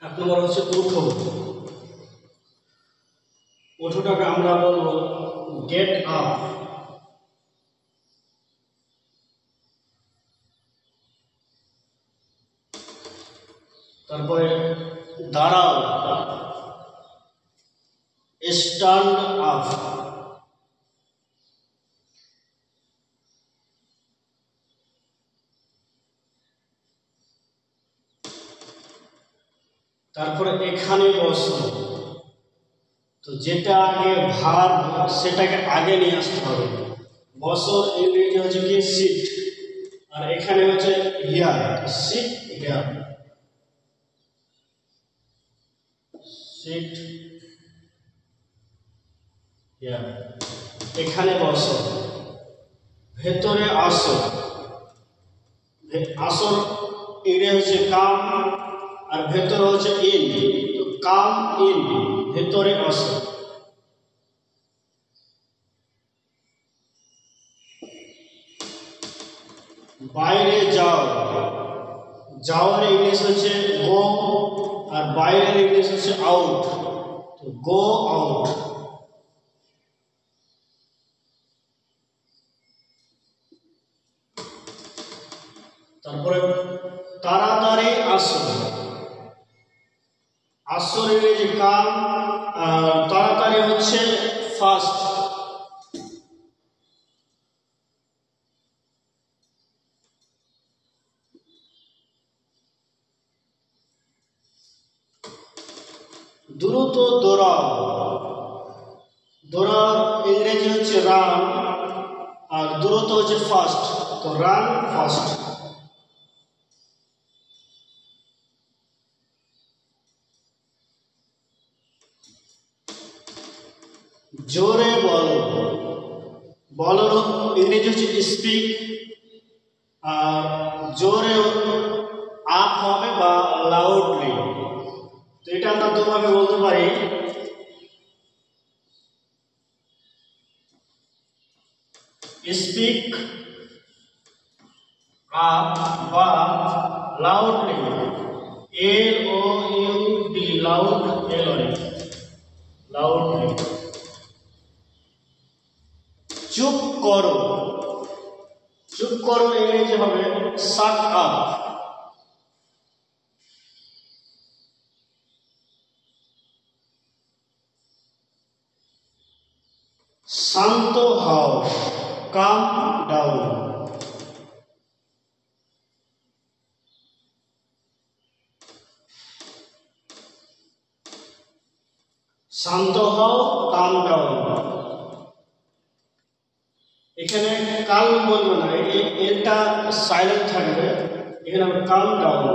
এক নম্বর হচ্ছে উঠো। উঠোটাকে আমরা বলবো গেট আপ। তারপরে দাঁড়াও, স্ট্যান্ড আপ। তারপরে এখানে বসো। তো যেটা আগে ভার্ব সেটাকে আগে নিয়ে আসতে হবে। বসো ইংরেজি হচ্ছে কি সিট, আর এখানে হচ্ছে here, sit here, sit here. এখানে বসো, ভেতরে আসো। আসো ইংরেজি হচ্ছে কাম, আর ভেতরে হচ্ছে ইন। তো কাম ইন, ভেতরে আসো। বাইরে যাও। যাওয়ার ইংলিশ হচ্ছে গো, আর বাইরের ইংলিশ হচ্ছে আউট। তো গো আউট। তারপরে তাড়াতাড়ি আসো। আসর ইংরেজি কাম, আর তাড়াতাড়ি হচ্ছে ফাস্ট। দ্রুত দৌড়াও। দৌড়াও ইংরেজি হচ্ছে রান, আর দ্রুত হচ্ছে ফাস্ট। তো রান ফাস্ট। জোরে বলো। বলার ইংরেজি হচ্ছে স্পিক, আর জোরে আপ হবে বা লাউডলি। তো এটা আমরা দুভাবে বলতে পারি। স্পিক আপ বা লাউডলি, LOUD, লাউড, লাউডলি। চুপ করো। চুপ করো ইংরেজি হবে শাট আপ। শান্ত হও, কাম ডাউন। শান্ত হও, কাম ডাউন। এখানে কাল বলবো না, এটা সাইলেন্ট থাকবে। এখানে আমরা কাম ডাউন।